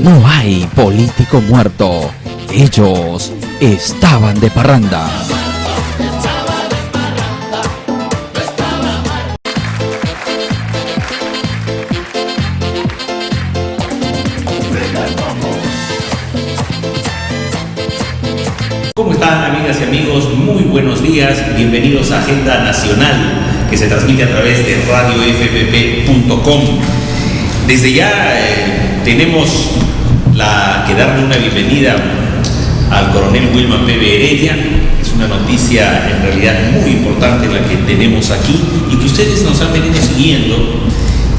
No hay político muerto. Ellos estaban de parranda. ¿Cómo están, amigas y amigos? Muy buenos días. Bienvenidos a Agenda Nacional, que se transmite a través de radiofpp.com. Desde ya tenemos que darle una bienvenida al coronel Wilman Peve Heredia. Es una noticia en realidad muy importante la que tenemos aquí y que ustedes nos han venido siguiendo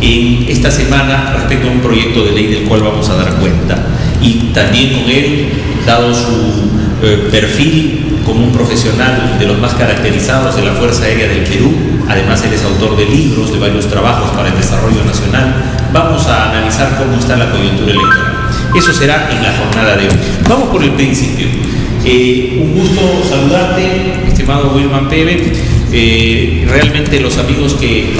en esta semana respecto a un proyecto de ley del cual vamos a dar cuenta. Y también con él, dado su perfil como un profesional de los más caracterizados de la Fuerza Aérea del Perú, además él es autor de libros, de varios trabajos para el desarrollo nacional, vamos a analizar cómo está la coyuntura electoral. Eso será en la jornada de hoy. Vamos por el principio. Un gusto saludarte, estimado Wilman Peve. Realmente los amigos que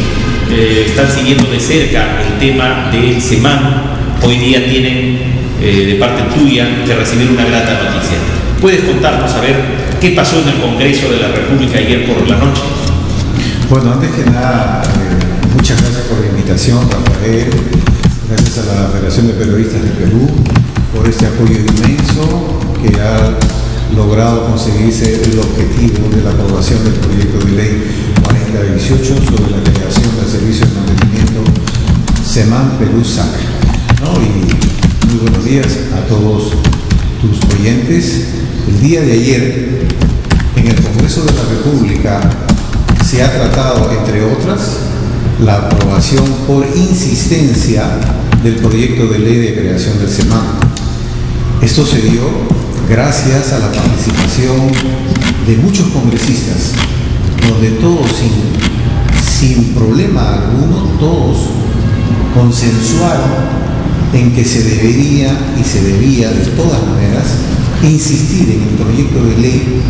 están siguiendo de cerca el tema del SEMAN hoy día tienen de parte tuya de recibir una grata noticia. ¿Puedes contarnos a ver qué pasó en el Congreso de la República ayer por la noche? Bueno, antes que nada, muchas gracias por la invitación, Rafael. Gracias a la Federación de Periodistas de Perú por este apoyo inmenso que ha logrado conseguirse el objetivo de la aprobación del proyecto de ley 4018 sobre la creación del servicio de mantenimiento SEMAN Perú-SAC. Y muy buenos días a todos tus oyentes. El día de ayer, en el Congreso de la República, se ha tratado, entre otras, la aprobación por insistencia del proyecto de ley de creación del SEMAN. Esto se dio gracias a la participación de muchos congresistas, donde todos, sin problema alguno, todos consensuaron en que se debería y se debía de todas maneras insistir en el proyecto de ley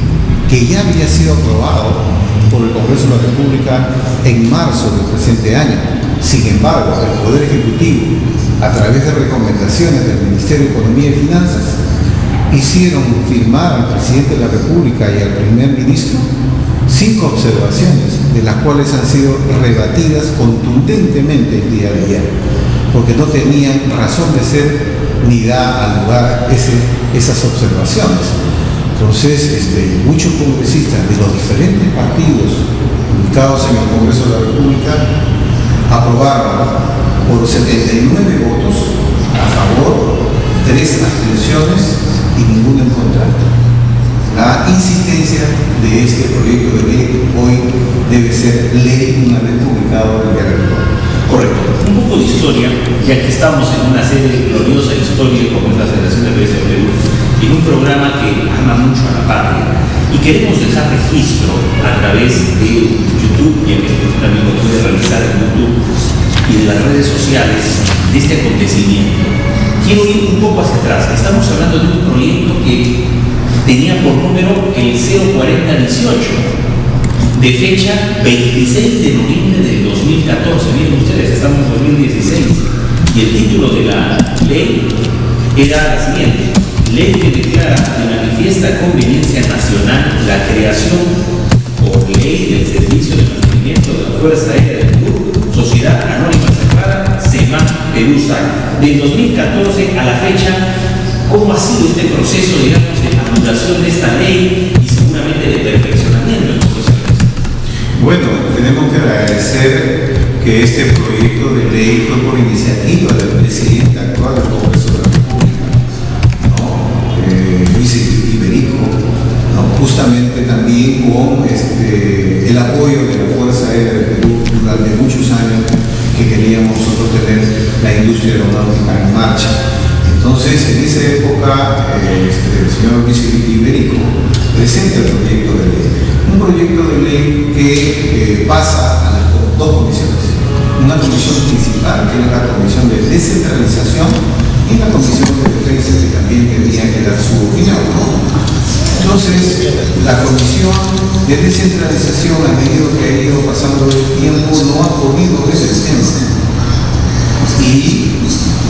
que ya había sido aprobado por el Congreso de la República en marzo del presente año. Sin embargo, el Poder Ejecutivo, a través de recomendaciones del Ministerio de Economía y Finanzas, hicieron firmar al Presidente de la República y al Primer Ministro 5 observaciones, de las cuales han sido rebatidas contundentemente el día de ayer, porque no tenían razón de ser ni da al lugar esas observaciones. Entonces, muchos congresistas de los diferentes partidos ubicados en el Congreso de la República aprobaron por 79 votos a favor, 3 abstenciones y ninguna en contra. La insistencia de este proyecto de ley hoy debe ser ley una vez publicado en el Diario Electoral. Correcto. Un poco de historia, ya que estamos en una serie gloriosa historia como es la Federación de Periodistas de Perú, en un programa que ama mucho a la patria, y queremos dejar registro a través de YouTube, ya que también lo puede realizar en YouTube, y de las redes sociales de este acontecimiento. Quiero ir un poco hacia atrás. Estamos hablando de un proyecto que tenía por número el CO 4018, de fecha 26 de noviembre del 2014. Miren ustedes, estamos en 2016. Y el título de la ley era la siguiente: Ley que declara de manifiesta conveniencia nacional la creación por ley del Servicio de Mantenimiento de la Fuerza Aérea del Perú, Sociedad Anónima Cerrada, SEMAN Perú-SAC. Del 2014 a la fecha, ¿cómo ha sido este proceso, digamos, de maduración de esta ley y seguramente de perfeccionamiento en los procesos? Bueno, tenemos que agradecer que este proyecto de ley fue por iniciativa del presidente actual del Congreso de la República, Luis Iberico, justamente también con el apoyo de la Fuerza Aérea del Perú durante muchos años que queríamos nosotros tener la industria aeronáutica en marcha. Entonces, en esa época, el señor Luis Iberico presenta el proyecto de ley. Un proyecto de ley que pasa a las 2 comisiones. Una comisión principal, que es la comisión de descentralización, y la comisión de defensa, que también tenía que dar su opinión, Entonces, la comisión de descentralización, a medida que ha ido pasando el tiempo, no ha podido ver el tema. Y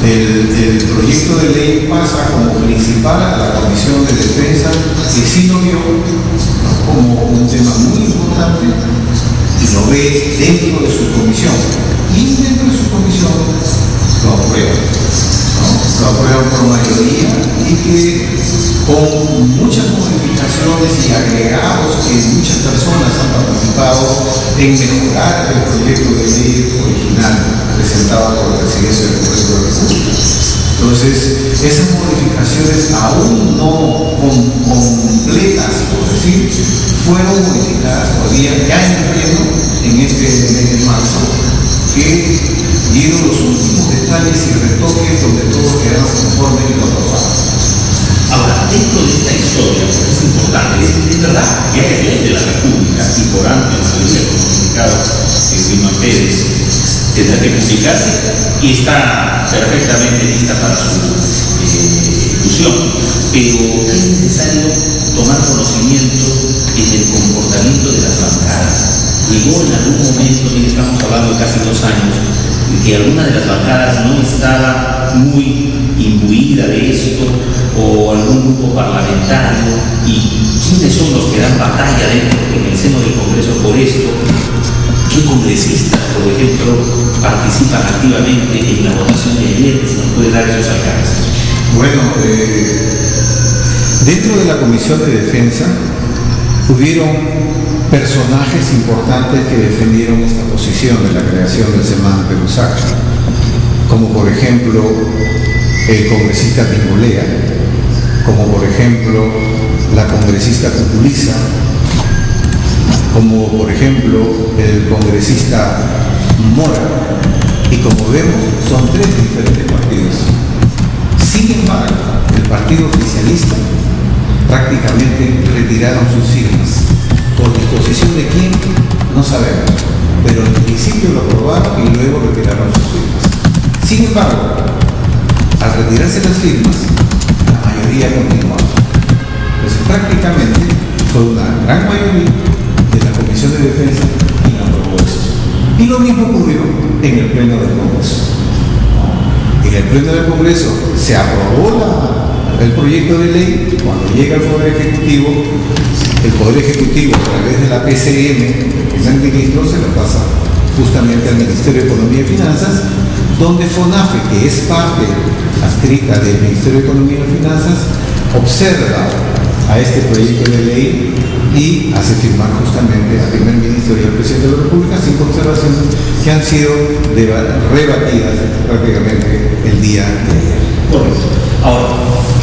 el proyecto de ley pasa como principal a la Comisión de Defensa, que sí lo vio, ¿no?, como un tema muy importante, y lo ve dentro de su comisión. Y dentro de su comisión lo aprueba, ¿no? Lo aprueban por mayoría, y que con muchas modificaciones y agregados que muchas personas han participado en mejorar el proyecto de ley original presentado por la Presidencia del Congreso de la República. Entonces, esas modificaciones aún no completas, por decir, fueron modificadas todavía ya en pleno en este mes de marzo, que dieron los últimos detalles y retoques donde todos quedaron conformes y lo aprobaron. Ahora, dentro de esta historia, es importante, es verdad que hay ley de la República y por amplia mayoría comunicado que Wilman Pérez tendrá que publicarse y está perfectamente lista para su ejecución, pero es necesario tomar conocimiento en el comportamiento de las bancadas. Llegó en algún momento, y estamos hablando de casi 2 años, que alguna de las bancadas no estaba muy imbuida de esto, o algún grupo parlamentario, y quiénes son los que dan batalla dentro en el seno del Congreso por esto. ¿Qué congresistas, por ejemplo, participan activamente en la votación de ayer? Si nos puede dar esos alcances. Bueno, dentro de la Comisión de Defensa hubieron personajes importantes que defendieron esta posición de la creación del SEMAN Perusac, como por ejemplo el congresista Timbolea, como por ejemplo la congresista Cuculiza, como por ejemplo el congresista Mora, y como vemos son 3 diferentes partidos. Sin embargo, el partido oficialista prácticamente retiraron sus firmas. ¿Por disposición de quién? No sabemos, pero en principio lo aprobaron y luego retiraron sus firmas. Sin embargo, al retirarse las firmas, la mayoría continuó. Entonces prácticamente fue una gran mayoría de la Comisión de Defensa quien aprobó esto. Y lo mismo ocurrió en el Pleno del Congreso. En el Pleno del Congreso se aprobó el proyecto de ley. Cuando llega al Poder Ejecutivo, el Poder Ejecutivo a través de la PCM, el primer ministro, se lo pasa justamente al Ministerio de Economía y Finanzas, donde FONAFE, que es parte adscrita del Ministerio de Economía y Finanzas, observa a este proyecto de ley y hace firmar justamente al primer ministro y al presidente de la República 5 observaciones que han sido rebatidas prácticamente el día de ayer. Correcto. Ahora,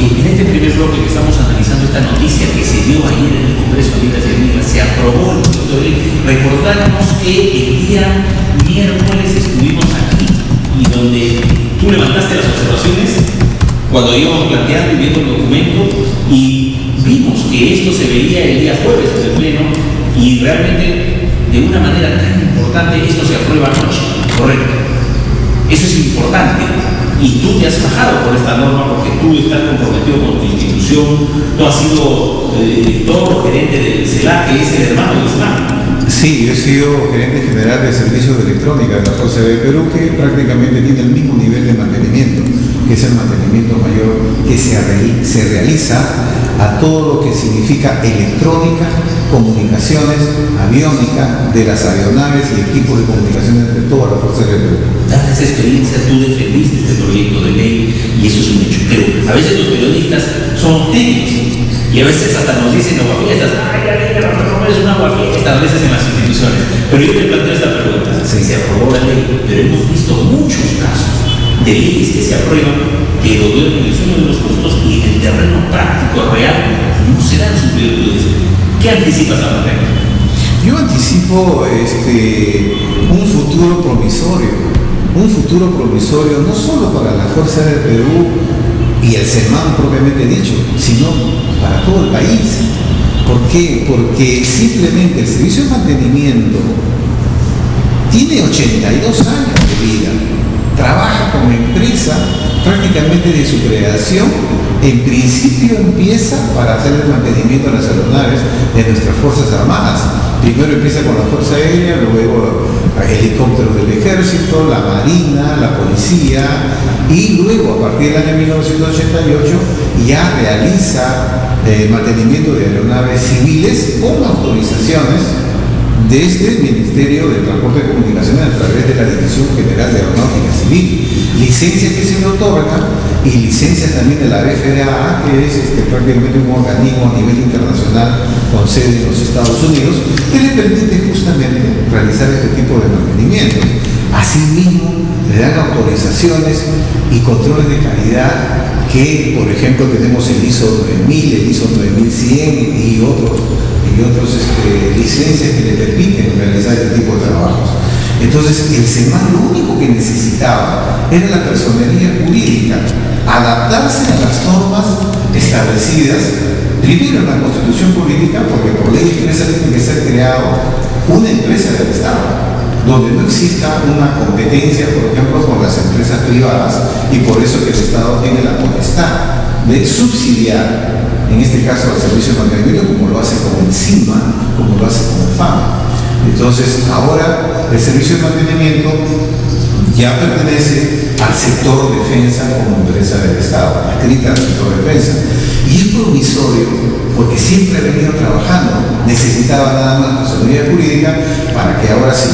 en este primer bloque que estamos analizando esta noticia que se dio ayer en el Congreso, amigas y amigas, se aprobó el proyecto de ley. Recordamos que el día miércoles estuvimos aquí y donde tú levantaste las observaciones cuando íbamos planteando y viendo el documento, y vimos que esto se veía el día jueves en el Pleno, y realmente de una manera tan importante esto se aprueba anoche. Correcto. Eso es importante. Y tú te has bajado por esta norma porque tú estás comprometido con tu institución, tú has sido director, gerente del CELAC, que es el hermano del SEMAN. Sí, yo he sido gerente general de servicios de electrónica de la Fuerza de Perú, que prácticamente tiene el mismo nivel de mantenimiento, que es el mantenimiento mayor que se realiza a todo lo que significa electrónica, comunicaciones, aviónica, de las aeronaves y equipos de comunicaciones de toda la Fuerza de Perú. Dada esa experiencia, tú defendiste este proyecto de ley y eso es un hecho. Pero a veces los periodistas son técnicos y a veces hasta nos dicen aguafiestas, es una aguafiesta a veces en las instituciones. Pero yo te planteo esta pregunta. Sí. Se aprobó la ley, pero hemos visto muchos casos de leyes que se aprueban, pero duermen en el sueño de los justos y en el terreno práctico, real, no se dan sus virtudes. ¿Qué anticipas al respecto? Yo anticipo un futuro promisorio no solo para la Fuerza de Perú y el SEMAN propiamente dicho, sino para todo el país. ¿Por qué? Porque simplemente el servicio de mantenimiento tiene 82 años de vida, trabaja como empresa prácticamente de su creación. En principio empieza para hacer el mantenimiento de las aeronaves de nuestras Fuerzas Armadas. Primero empieza con la Fuerza Aérea, luego helicópteros del ejército, la marina, la policía, y luego a partir del año 1988 ya realiza mantenimiento de aeronaves civiles con autorizaciones desde el Ministerio de Transporte y Comunicaciones a través de la Dirección General de Aeronáutica Civil. Licencias que se le otorgan y licencias también de la FAA, que es prácticamente un organismo a nivel internacional con sede en los Estados Unidos, que le permite justamente realizar este tipo de mantenimiento. Asimismo, le dan autorizaciones y controles de calidad que, por ejemplo, tenemos el ISO 9000, el ISO 9100 y otros licencias que le permiten realizar este tipo de trabajos. Entonces, el SEMAN lo único que necesitaba era la personería jurídica, adaptarse a las normas establecidas, primero en la Constitución Política, porque por ley expresa tiene que ser creado una empresa del Estado, donde no exista una competencia, por ejemplo, con las empresas privadas, y por eso que el Estado tiene la potestad de subsidiar, en este caso al servicio de mantenimiento, como lo hace con el CIMA, como lo hace con el FAM. Entonces, ahora el servicio de mantenimiento ya pertenece al sector defensa como empresa del Estado, adscrita al sector defensa. Y es provisorio porque siempre ha venido trabajando, necesitaba nada más personalidad jurídica para que ahora sí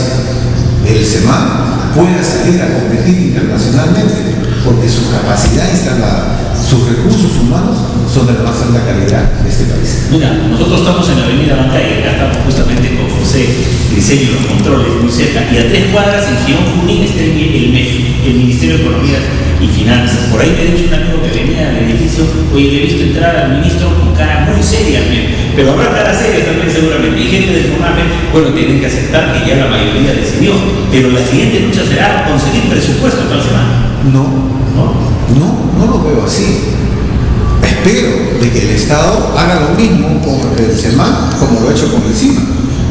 el SEMAN pueda salir a competir internacionalmente, porque su capacidad instalada, sus recursos humanos son de la más alta calidad de este país. Mira, nosotros estamos en la avenida Bancay, acá estamos justamente con José Diseño y los controles, muy cerca, y a 3 cuadras en Girón Junín está el MEF, el Ministerio de Economía y Finanzas. Por ahí me ha dicho un amigo que venía al edificio, oye, le he visto entrar al ministro con cara muy seria, pero habrá cara seria también seguramente, y gente del FONAPE, bueno, tienen que aceptar que ya la mayoría decidió, pero la siguiente lucha será conseguir presupuesto para el SEMAN. No lo veo así. Espero de que el Estado haga lo mismo con el SEMAN como lo ha hecho con el CIMA.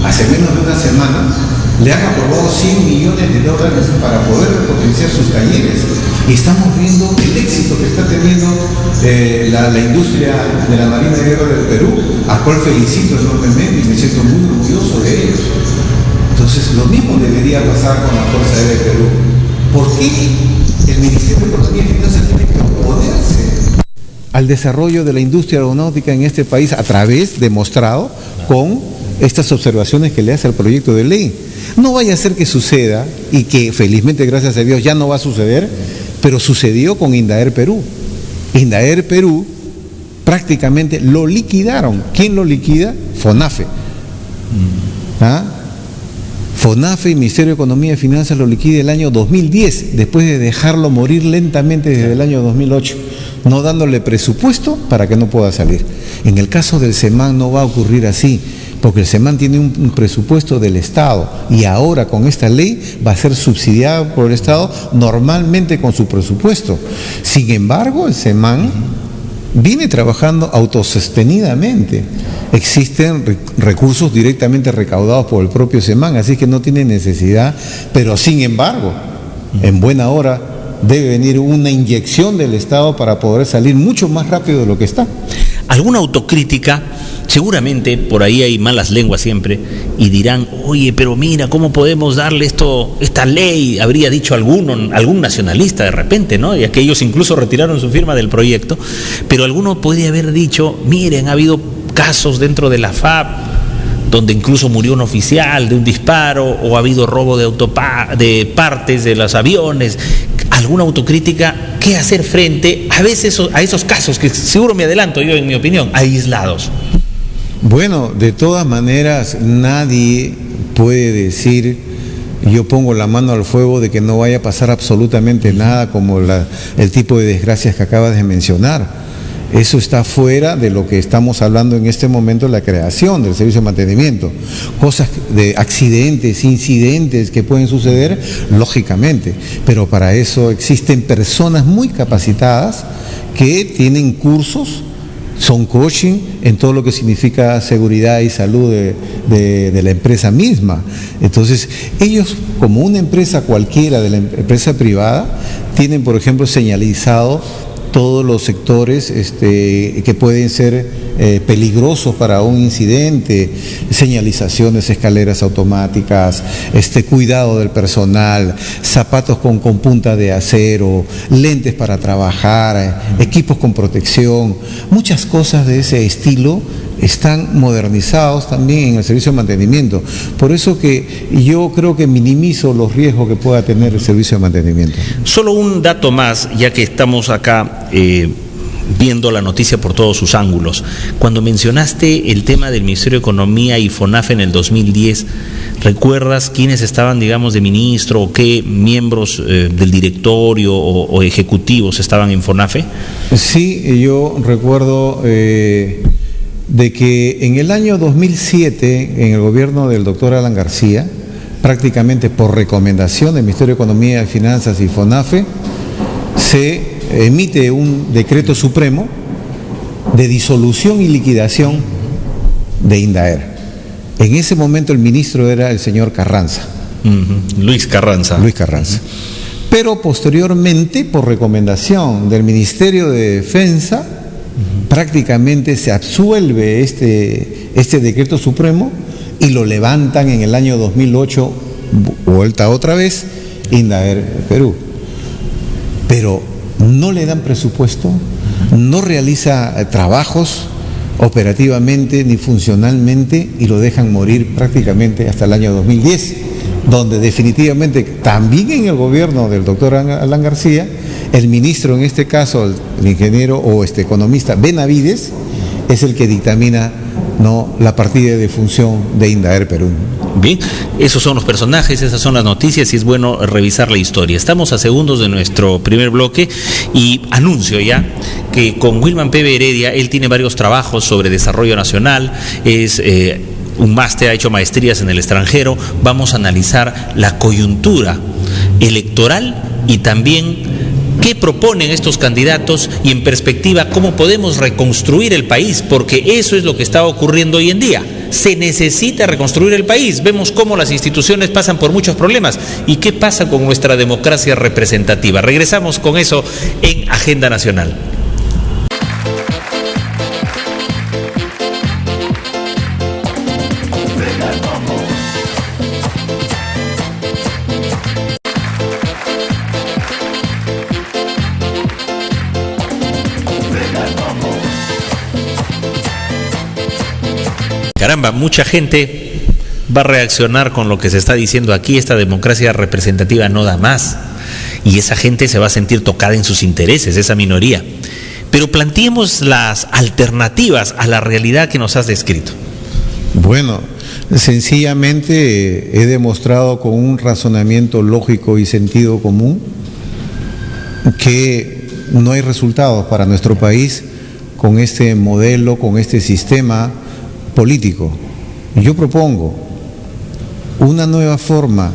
Hace menos de una semana le han aprobado $100 millones para poder potenciar sus talleres. Y estamos viendo el éxito que está teniendo la industria de la Marina de Guerra del Perú, a cual felicito enormemente y me siento muy orgulloso de ellos. Entonces, lo mismo debería pasar con la Fuerza Aérea de Perú. ¿Por qué el Ministerio de Economía y Finanzas tiene que oponerse al desarrollo de la industria aeronáutica en este país a través, demostrado, con estas observaciones que le hace al proyecto de ley? No vaya a ser que suceda, y que felizmente, gracias a Dios, ya no va a suceder, pero sucedió con Indaer Perú. Indaer Perú prácticamente lo liquidaron. ¿Quién lo liquida? FONAFE. FONAFE y Ministerio de Economía y Finanzas lo liquida el año 2010, después de dejarlo morir lentamente desde el año 2008, no dándole presupuesto para que no pueda salir. En el caso del SEMAN no va a ocurrir así, porque el SEMAN tiene un presupuesto del Estado y ahora con esta ley va a ser subsidiado por el Estado normalmente con su presupuesto. Sin embargo, el SEMAN viene trabajando autosostenidamente. Existen recursos directamente recaudados por el propio SEMAN, así que no tiene necesidad, pero sin embargo, en buena hora debe venir una inyección del Estado para poder salir mucho más rápido de lo que está. Alguna autocrítica, seguramente por ahí hay malas lenguas siempre, y dirán, oye, pero mira, ¿cómo podemos darle esta ley? Habría dicho algún nacionalista de repente, ¿no? Y aquellos incluso retiraron su firma del proyecto, pero alguno podría haber dicho, miren, ha habido casos dentro de la FAP donde incluso murió un oficial de un disparo, o ha habido robo de partes de los aviones. Alguna autocrítica, ¿qué hacer frente a veces a esos casos que seguro me adelanto yo en mi opinión, aislados? Bueno, de todas maneras nadie puede decir, yo pongo la mano al fuego de que no vaya a pasar absolutamente nada como el tipo de desgracias que acabas de mencionar. Eso está fuera de lo que estamos hablando en este momento, la creación del servicio de mantenimiento. Cosas de accidentes, incidentes que pueden suceder, lógicamente, pero para eso existen personas muy capacitadas que tienen cursos, son coaching en todo lo que significa seguridad y salud de la empresa misma. Entonces, ellos, como una empresa cualquiera de la empresa privada, tienen, por ejemplo, señalizado todos los sectores que pueden ser peligrosos para un incidente, señalizaciones, escaleras automáticas, cuidado del personal, zapatos con punta de acero, lentes para trabajar, equipos con protección, muchas cosas de ese estilo están modernizados también en el servicio de mantenimiento. Por eso que yo creo que minimizo los riesgos que pueda tener el servicio de mantenimiento. Solo un dato más, ya que estamos acá viendo la noticia por todos sus ángulos. Cuando mencionaste el tema del Ministerio de Economía y FONAFE en el 2010, ¿recuerdas quiénes estaban, digamos, de ministro o qué miembros del directorio o ejecutivos estaban en FONAFE? Sí, yo recuerdo de que en el año 2007, en el gobierno del doctor Alan García, prácticamente por recomendación del Ministerio de Economía y Finanzas y FONAFE, se emite un decreto supremo de disolución y liquidación de INDAER. En ese momento el ministro era el señor Carranza. Luis Carranza. Pero posteriormente, por recomendación del Ministerio de Defensa, prácticamente se absuelve este decreto supremo y lo levantan en el año 2008, vuelta otra vez, INDAER Perú. Pero no le dan presupuesto, no realiza trabajos operativamente ni funcionalmente y lo dejan morir prácticamente hasta el año 2010, donde definitivamente también en el gobierno del doctor Alan García, el ministro, en este caso el ingeniero o economista Benavides, es el que dictamina la partida de función de INDAER Perú. Bien, esos son los personajes, esas son las noticias y es bueno revisar la historia. Estamos a segundos de nuestro primer bloque y anuncio ya que con Wilman P. Heredia, él tiene varios trabajos sobre desarrollo nacional, es un máster, ha hecho maestrías en el extranjero. Vamos a analizar la coyuntura electoral y también qué proponen estos candidatos y en perspectiva cómo podemos reconstruir el país, porque eso es lo que está ocurriendo hoy en día. Se necesita reconstruir el país. Vemos cómo las instituciones pasan por muchos problemas. ¿Y qué pasa con nuestra democracia representativa? Regresamos con eso en Agenda Nacional. Caramba, mucha gente va a reaccionar con lo que se está diciendo aquí. Esta democracia representativa no da más y esa gente se va a sentir tocada en sus intereses, esa minoría. Pero planteemos las alternativas a la realidad que nos has descrito. Bueno, sencillamente he demostrado con un razonamiento lógico y sentido común que no hay resultados para nuestro país con este modelo, con este sistema político. Yo propongo una nueva forma,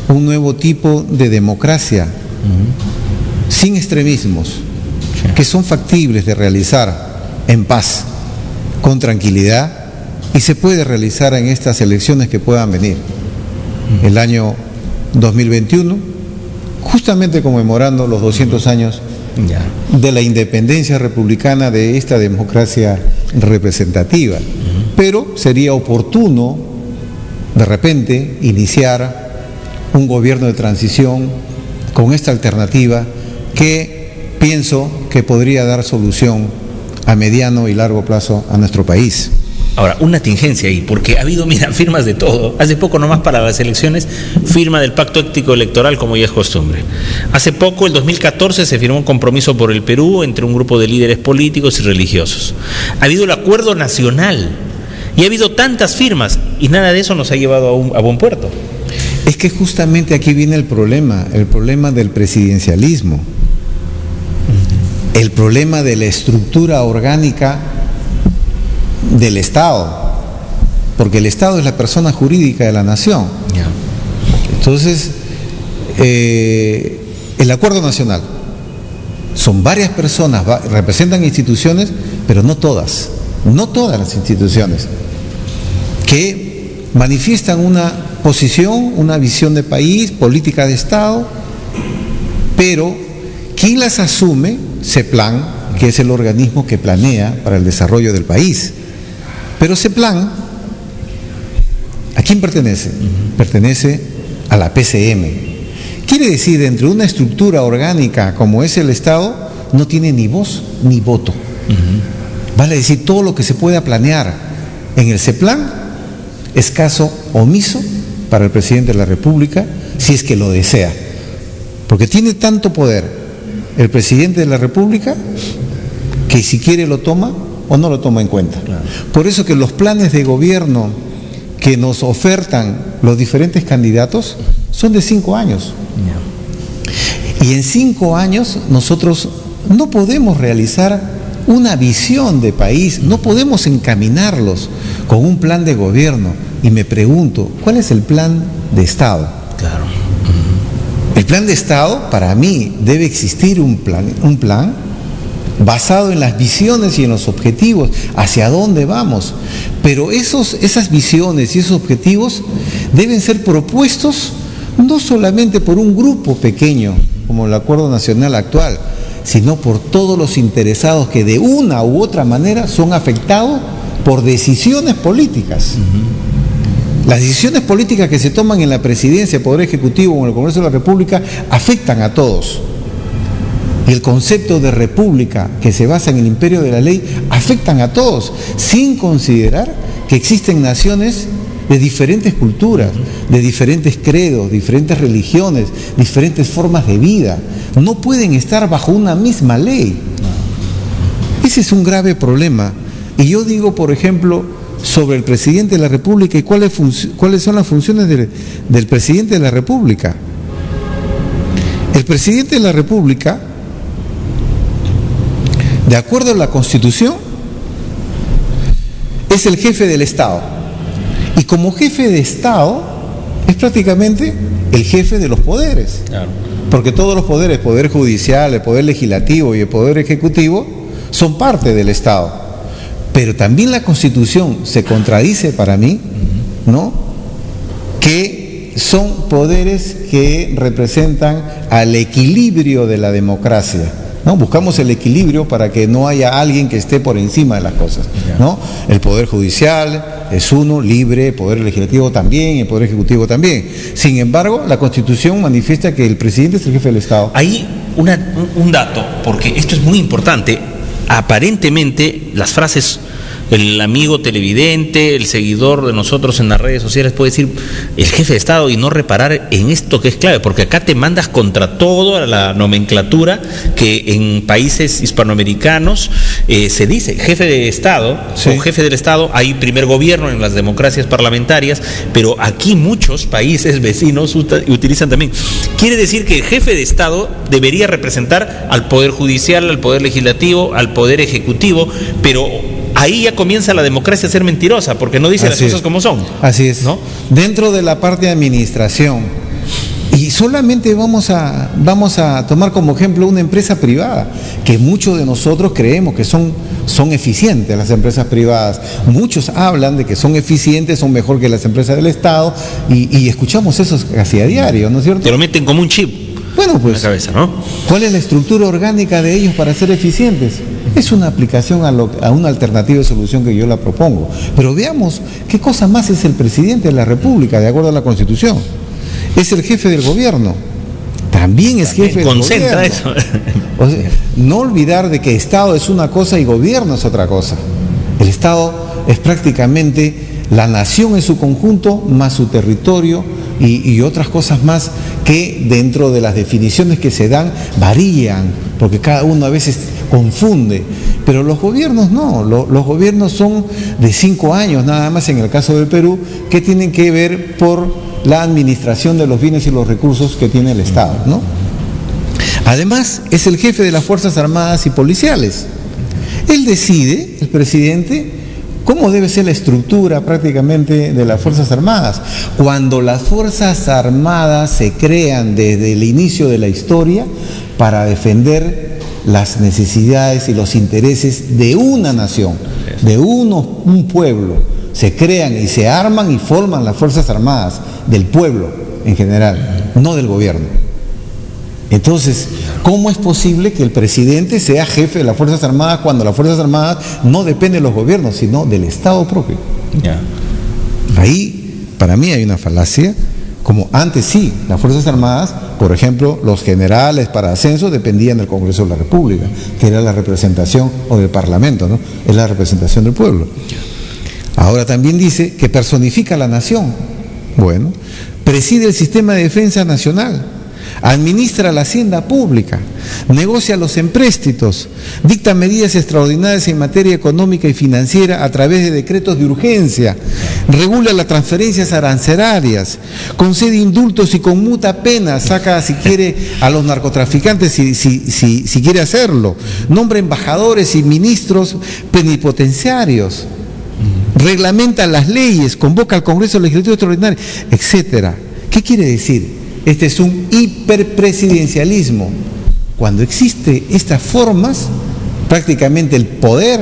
un nuevo tipo de democracia, sin extremismos, que son factibles de realizar en paz, con tranquilidad, y se puede realizar en estas elecciones que puedan venir. El año 2021, justamente conmemorando los 200 años de la independencia republicana de esta democracia representativa. Pero sería oportuno, de repente, iniciar un gobierno de transición con esta alternativa que pienso que podría dar solución a mediano y largo plazo a nuestro país. Ahora, una tingencia ahí, porque ha habido, mira, firmas de todo. Hace poco nomás para las elecciones, firma del Pacto Ético Electoral, como ya es costumbre. Hace poco, el 2014, se firmó un compromiso por el Perú entre un grupo de líderes políticos y religiosos. Ha habido el Acuerdo Nacional y ha habido tantas firmas y nada de eso nos ha llevado a buen puerto. Es que justamente aquí viene el problema del presidencialismo, el problema de la estructura orgánica del Estado, porque el Estado es la persona jurídica de la nación. Entonces, el Acuerdo Nacional son varias personas, representan instituciones, pero no todas las instituciones, que manifiestan una posición, una visión de país, política de Estado, pero ¿quién las asume? CEPLAN, que es el organismo que planea para el desarrollo del país. Pero CEPLAN, ¿a quién pertenece? Pertenece a la PCM. Quiere decir, dentro de una estructura orgánica como es el Estado, no tiene ni voz ni voto. Vale decir, todo lo que se pueda planear en el CEPLAN es caso omiso para el presidente de la República, si es que lo desea. Porque tiene tanto poder el presidente de la República que si quiere lo toma o no lo toma en cuenta. Claro. Por eso que los planes de gobierno que nos ofertan los diferentes candidatos son de 5 años. Y en 5 años nosotros no podemos realizar una visión de país, no podemos encaminarlos con un plan de gobierno. Y me pregunto, ¿cuál es el plan de Estado? Claro. El plan de Estado, para mí, debe existir un plan basado en las visiones y en los objetivos, hacia dónde vamos. Pero esas visiones y esos objetivos deben ser propuestos no solamente por un grupo pequeño, como el Acuerdo Nacional actual, sino por todos los interesados que de una u otra manera son afectados por decisiones políticas. Las decisiones políticas que se toman en la presidencia, Poder Ejecutivo o en el Congreso de la República afectan a todos. Y el concepto de república que se basa en el imperio de la ley afectan a todos, sin considerar que existen naciones de diferentes culturas, de diferentes credos, diferentes religiones, diferentes formas de vida. No pueden estar bajo una misma ley. Ese es un grave problema. Y yo digo, por ejemplo, sobre el presidente de la República y cuáles son las funciones del presidente de la República. El presidente de la República, de acuerdo a la Constitución, es el jefe del Estado. Y como jefe de Estado, es prácticamente el jefe de los poderes. Claro. Porque todos los poderes, Poder Judicial, el Poder Legislativo y el Poder Ejecutivo, son parte del Estado. Pero también la Constitución se contradice para mí, ¿no? Que son poderes que representan al equilibrio de la democracia, ¿no? Buscamos el equilibrio para que no haya alguien que esté por encima de las cosas, ¿no? El Poder Judicial es uno, libre, el Poder Legislativo también, el Poder Ejecutivo también. Sin embargo, la Constitución manifiesta que el presidente es el jefe del Estado. Ahí un dato, porque esto es muy importante. Aparentemente las frases, el amigo televidente, el seguidor de nosotros en las redes sociales puede decir el jefe de Estado y no reparar en esto que es clave, porque acá te mandas contra toda la nomenclatura que en países hispanoamericanos se dice jefe de Estado, sí, o jefe del Estado. Hay primer gobierno en las democracias parlamentarias, pero aquí muchos países vecinos utilizan también. Quiere decir que el jefe de Estado debería representar al Poder Judicial, al Poder Legislativo, al Poder Ejecutivo, pero ahí ya comienza la democracia a ser mentirosa, porque no dice las cosas como son. Así es, ¿no? Dentro de la parte de administración, y solamente vamos a tomar como ejemplo una empresa privada, que muchos de nosotros creemos que son eficientes las empresas privadas. Muchos hablan de que son eficientes, son mejor que las empresas del Estado, y escuchamos eso casi a diario, ¿no es cierto? Te lo meten como un chip. Bueno, pues, en la cabeza, ¿no? ¿Cuál es la estructura orgánica de ellos para ser eficientes? Es una aplicación a una alternativa de solución que yo la propongo. Pero veamos qué cosa más es el presidente de la República, de acuerdo a la Constitución. Es el jefe del gobierno. También es jefe del gobierno. Concentra eso. O sea, no olvidar de que Estado es una cosa y gobierno es otra cosa. El Estado es prácticamente la nación en su conjunto, más su territorio y otras cosas más que dentro de las definiciones que se dan varían, porque cada uno a veces confunde. Pero los gobiernos no, los gobiernos son de 5 años nada más en el caso del Perú, que tienen que ver por la administración de los bienes y los recursos que tiene el Estado, ¿no? Además, es el jefe de las Fuerzas Armadas y Policiales. Él decide, el presidente, cómo debe ser la estructura prácticamente de las Fuerzas Armadas. Cuando las Fuerzas Armadas se crean desde el inicio de la historia para defender las necesidades y los intereses de una nación, de un pueblo, se crean y se arman y forman las Fuerzas Armadas del pueblo en general, no del gobierno. Entonces, ¿cómo es posible que el presidente sea jefe de las Fuerzas Armadas cuando las Fuerzas Armadas no dependen de los gobiernos, sino del Estado propio? Ahí, para mí, hay una falacia. Como antes sí, las Fuerzas Armadas, por ejemplo, los generales para ascenso dependían del Congreso de la República, que era la representación, o del Parlamento, ¿no? Es la representación del pueblo. Ahora también dice que personifica a la nación. Bueno, preside el sistema de defensa nacional, administra la hacienda pública, negocia los empréstitos, dicta medidas extraordinarias en materia económica y financiera a través de decretos de urgencia, regula las transferencias arancelarias, concede indultos y conmuta penas, saca si quiere a los narcotraficantes si quiere hacerlo, nombra embajadores y ministros plenipotenciarios, reglamenta las leyes, convoca al Congreso Legislativo Extraordinario, etcétera. ¿Qué quiere decir? Este es un hiperpresidencialismo. Cuando existe estas formas, prácticamente el poder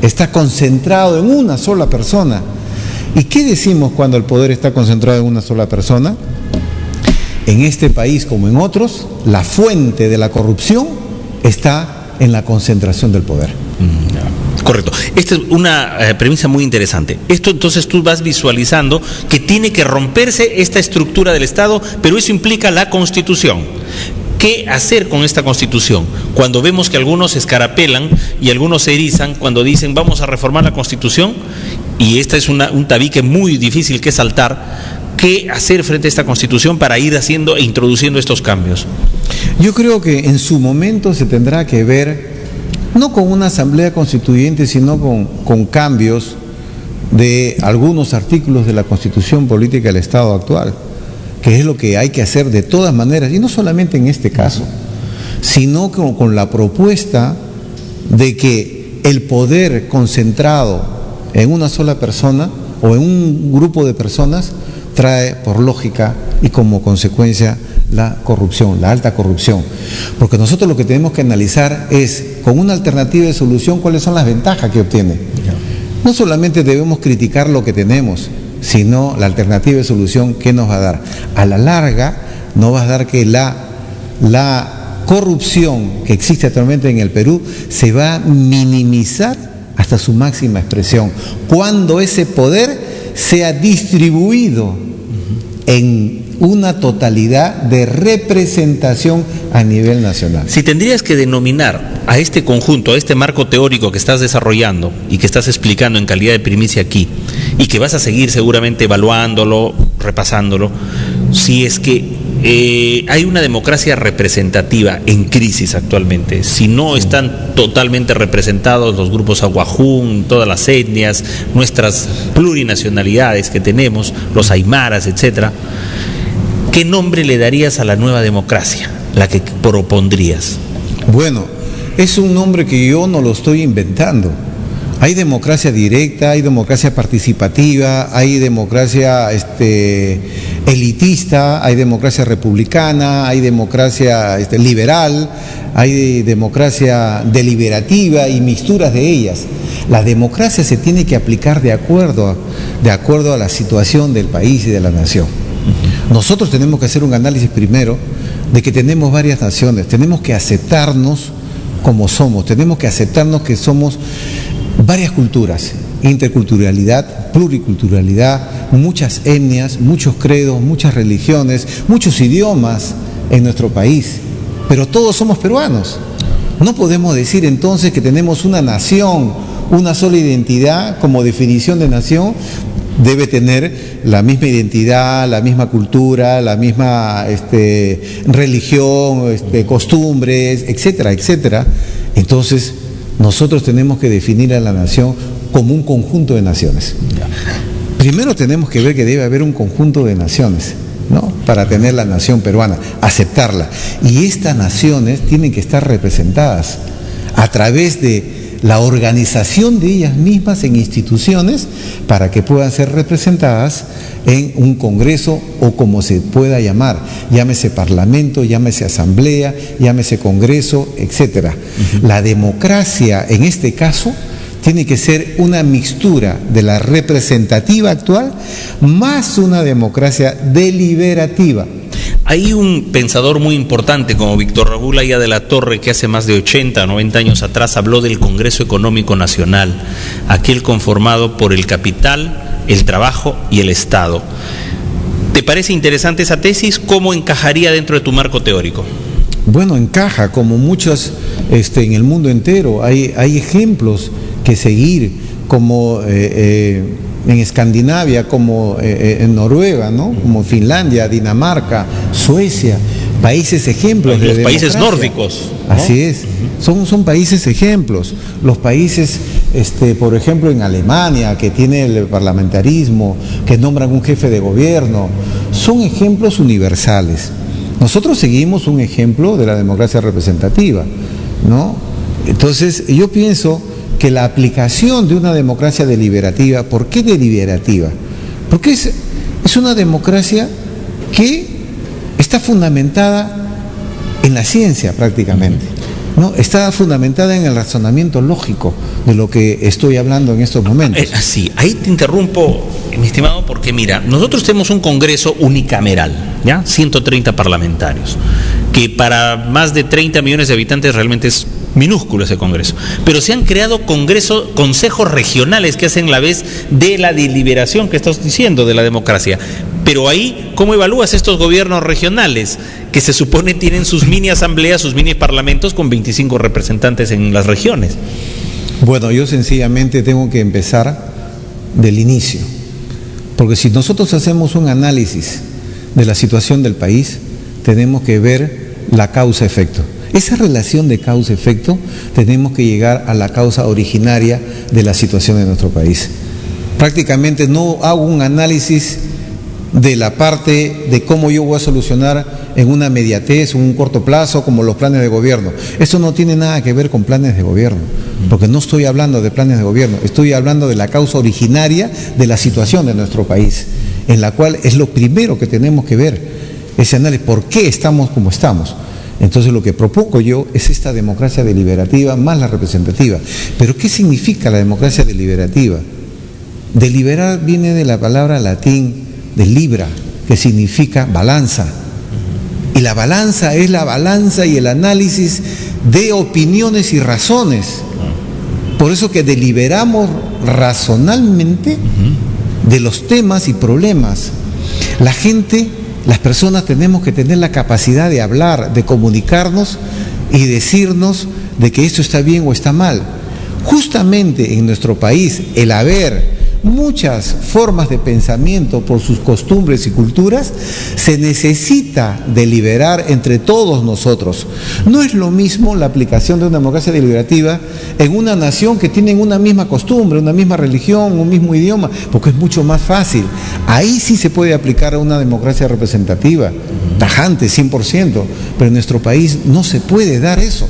está concentrado en una sola persona. ¿Y qué decimos cuando el poder está concentrado en una sola persona? En este país, como en otros, la fuente de la corrupción está en la concentración del poder. Correcto. Esta es una premisa muy interesante. Esto entonces tú vas visualizando que tiene que romperse esta estructura del Estado, pero eso implica la Constitución. ¿Qué hacer con esta Constitución? Cuando vemos que algunos se escarapelan y algunos se erizan cuando dicen vamos a reformar la Constitución, y esta es un tabique muy difícil que saltar. ¿Qué hacer frente a esta Constitución para ir haciendo e introduciendo estos cambios? Yo creo que en su momento se tendrá que ver no con una asamblea constituyente, sino con cambios de algunos artículos de la Constitución Política del Estado actual, que es lo que hay que hacer de todas maneras, y no solamente en este caso, sino con la propuesta de que el poder concentrado en una sola persona o en un grupo de personas trae por lógica y como consecuencia la corrupción, la alta corrupción. Porque nosotros lo que tenemos que analizar es, con una alternativa de solución, cuáles son las ventajas que obtiene. No solamente debemos criticar lo que tenemos, sino la alternativa de solución, ¿qué nos va a dar? A la larga nos va a dar que la corrupción que existe actualmente en el Perú se va a minimizar hasta su máxima expresión, cuando ese poder sea distribuido en una totalidad de representación a nivel nacional. Si tendrías que denominar a este conjunto, a este marco teórico que estás desarrollando y que estás explicando en calidad de primicia aquí, y que vas a seguir seguramente evaluándolo, repasándolo, si es que hay una democracia representativa en crisis actualmente, si no están totalmente representados los grupos aguajún, todas las etnias, nuestras plurinacionalidades que tenemos, los aymaras, etcétera, ¿qué nombre le darías a la nueva democracia, la que propondrías? Bueno, es un nombre que yo no lo estoy inventando. Hay democracia directa, hay democracia participativa, hay democracia elitista, hay democracia republicana, hay democracia liberal, hay democracia deliberativa y mixturas de ellas. La democracia se tiene que aplicar de acuerdo a la situación del país y de la nación. Nosotros tenemos que hacer un análisis primero de que tenemos varias naciones, tenemos que aceptarnos como somos, tenemos que aceptarnos que somos varias culturas, interculturalidad, pluriculturalidad, muchas etnias, muchos credos, muchas religiones, muchos idiomas en nuestro país, pero todos somos peruanos. No podemos decir entonces que tenemos una nación, una sola identidad como definición de nación. Debe tener la misma identidad, la misma cultura, la misma religión, costumbres, etcétera, etcétera. Entonces, nosotros tenemos que definir a la nación como un conjunto de naciones. Primero tenemos que ver que debe haber un conjunto de naciones, ¿no? Para tener la nación peruana, aceptarla. Y estas naciones tienen que estar representadas a través de la organización de ellas mismas en instituciones para que puedan ser representadas en un congreso o como se pueda llamar, llámese parlamento, llámese asamblea, llámese congreso, etcétera. La democracia en este caso tiene que ser una mixtura de la representativa actual más una democracia deliberativa. Hay un pensador muy importante como Víctor Raúl Haya de la Torre, que hace más de 80 o 90 años atrás habló del Congreso Económico Nacional, aquel conformado por el capital, el trabajo y el Estado. ¿Te parece interesante esa tesis? ¿Cómo encajaría dentro de tu marco teórico? Bueno, encaja como muchos en el mundo entero. Hay ejemplos que seguir, como en Escandinavia, como en Noruega, ¿no? Como Finlandia, Dinamarca, Suecia, países ejemplos de democracia. Los países nórdicos, ¿no? Así es, son países ejemplos. Los países, por ejemplo, en Alemania, que tiene el parlamentarismo, que nombran un jefe de gobierno, son ejemplos universales. Nosotros seguimos un ejemplo de la democracia representativa, ¿no? Entonces, yo pienso que la aplicación de una democracia deliberativa, ¿por qué deliberativa? Porque es una democracia que está fundamentada en la ciencia prácticamente, ¿no? Está fundamentada en el razonamiento lógico de lo que estoy hablando en estos momentos. Sí, ahí te interrumpo, mi estimado, porque mira, nosotros tenemos un Congreso unicameral, ¿ya? 130 parlamentarios, que para más de 30 millones de habitantes realmente es minúsculo ese Congreso, pero se han creado consejos regionales que hacen la vez de la deliberación que estás diciendo de la democracia. Pero ahí, ¿cómo evalúas estos gobiernos regionales que se supone tienen sus mini asambleas, sus mini parlamentos con 25 representantes en las regiones? Bueno, yo sencillamente tengo que empezar del inicio, porque si nosotros hacemos un análisis de la situación del país, tenemos que ver la causa-efecto. Esa relación de causa-efecto, tenemos que llegar a la causa originaria de la situación de nuestro país. Prácticamente no hago un análisis de la parte de cómo yo voy a solucionar en una mediatez o un corto plazo, como los planes de gobierno. Esto no tiene nada que ver con planes de gobierno, porque no estoy hablando de planes de gobierno, estoy hablando de la causa originaria de la situación de nuestro país, en la cual es lo primero que tenemos que ver, ese análisis, ¿por qué estamos como estamos? Entonces lo que propongo yo es esta democracia deliberativa más la representativa. ¿Pero qué significa la democracia deliberativa? Deliberar viene de la palabra latín de libra, que significa balanza. Y la balanza es la balanza y el análisis de opiniones y razones. Por eso que deliberamos razonalmente de los temas y problemas. La gente, las personas tenemos que tener la capacidad de hablar, de comunicarnos y decirnos de que esto está bien o está mal. Justamente en nuestro país, el haber muchas formas de pensamiento por sus costumbres y culturas, se necesita deliberar entre todos nosotros. No es lo mismo la aplicación de una democracia deliberativa en una nación que tienen una misma costumbre, una misma religión, un mismo idioma, porque es mucho más fácil. Ahí sí se puede aplicar una democracia representativa, tajante, 100%, pero en nuestro país no se puede dar eso,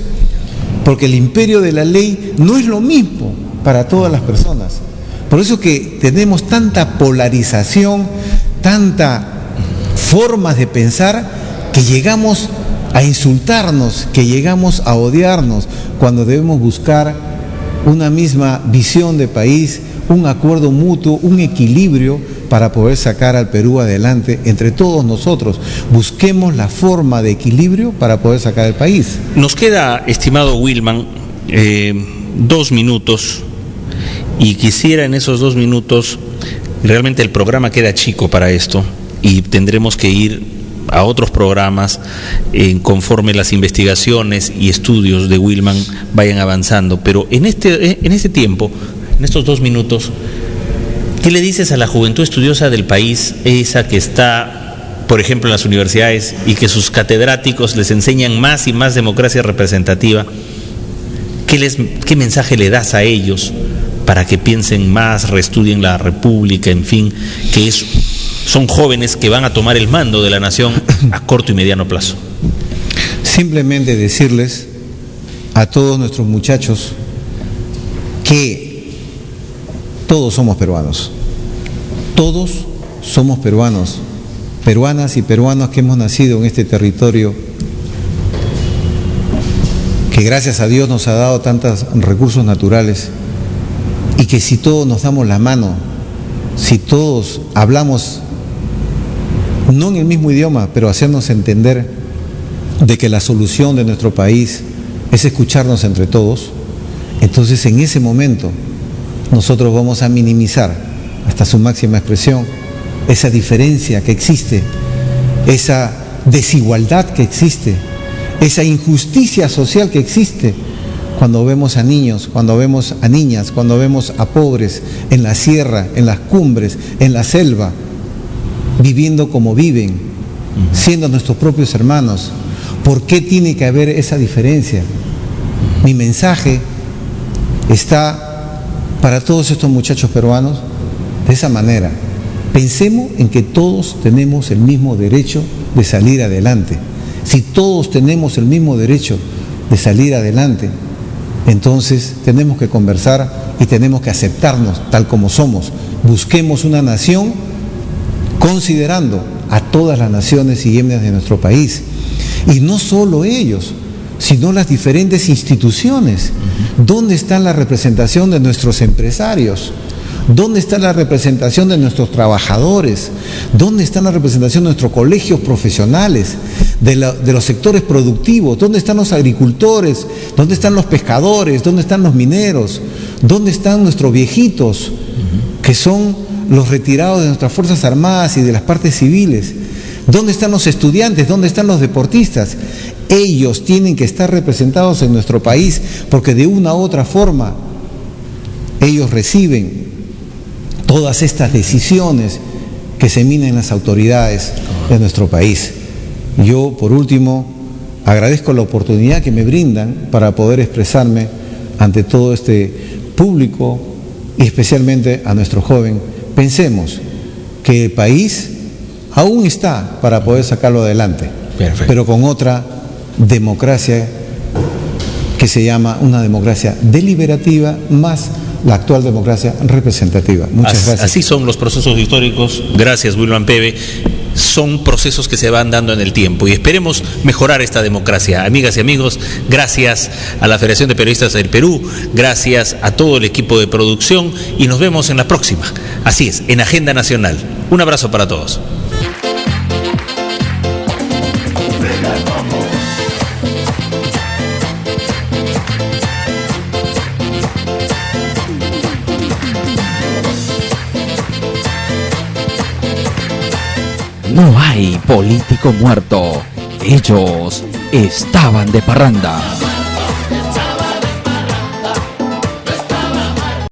porque el imperio de la ley no es lo mismo para todas las personas. Por eso que tenemos tanta polarización, tantas formas de pensar, que llegamos a insultarnos, que llegamos a odiarnos, cuando debemos buscar una misma visión de país, un acuerdo mutuo, un equilibrio para poder sacar al Perú adelante entre todos nosotros. Busquemos la forma de equilibrio para poder sacar el país. Nos queda, estimado Wilman, 2 minutos. Y quisiera en esos 2 minutos, realmente el programa queda chico para esto y tendremos que ir a otros programas conforme las investigaciones y estudios de Wilman vayan avanzando. Pero en este tiempo, en estos 2 minutos, ¿qué le dices a la juventud estudiosa del país, esa que está, por ejemplo, en las universidades y que sus catedráticos les enseñan más y más democracia representativa? ¿Qué mensaje le das a ellos para que piensen más, reestudien la República, en fin, que son jóvenes que van a tomar el mando de la nación a corto y mediano plazo? Simplemente decirles a todos nuestros muchachos que todos somos peruanos, todos somos peruanos, peruanas y peruanos que hemos nacido en este territorio que gracias a Dios nos ha dado tantos recursos naturales, y que si todos nos damos la mano, si todos hablamos no en el mismo idioma, pero hacernos entender de que la solución de nuestro país es escucharnos entre todos, entonces en ese momento nosotros vamos a minimizar hasta su máxima expresión esa diferencia que existe, esa desigualdad que existe, esa injusticia social que existe cuando vemos a niños, cuando vemos a niñas, cuando vemos a pobres en la sierra, en las cumbres, en la selva, viviendo como viven, siendo nuestros propios hermanos. ¿Por qué tiene que haber esa diferencia? Mi mensaje está para todos estos muchachos peruanos de esa manera. Pensemos en que todos tenemos el mismo derecho de salir adelante. Si todos tenemos el mismo derecho de salir adelante, entonces tenemos que conversar y tenemos que aceptarnos tal como somos. Busquemos una nación considerando a todas las naciones y etnias de nuestro país. Y no solo ellos, sino las diferentes instituciones. ¿Dónde está la representación de nuestros empresarios? ¿Dónde está la representación de nuestros trabajadores? ¿Dónde está la representación de nuestros colegios profesionales, de los sectores productivos? ¿Dónde están los agricultores? ¿Dónde están los pescadores? ¿Dónde están los mineros? ¿Dónde están nuestros viejitos, que son los retirados de nuestras Fuerzas Armadas y de las partes civiles? ¿Dónde están los estudiantes? ¿Dónde están los deportistas? Ellos tienen que estar representados en nuestro país, porque de una u otra forma ellos reciben todas estas decisiones que se emiten en las autoridades de nuestro país. Yo, por último, agradezco la oportunidad que me brindan para poder expresarme ante todo este público y especialmente a nuestro joven. Pensemos que el país aún está para poder sacarlo adelante. Perfecto. Pero con otra democracia que se llama una democracia deliberativa más la actual democracia representativa. Muchas gracias. Así son los procesos históricos. Gracias, Wilman Peve. Son procesos que se van dando en el tiempo y esperemos mejorar esta democracia. Amigas y amigos, gracias a la Federación de Periodistas del Perú, gracias a todo el equipo de producción y nos vemos en la próxima. Así es, en Agenda Nacional. Un abrazo para todos. No hay político muerto. Ellos estaban de parranda.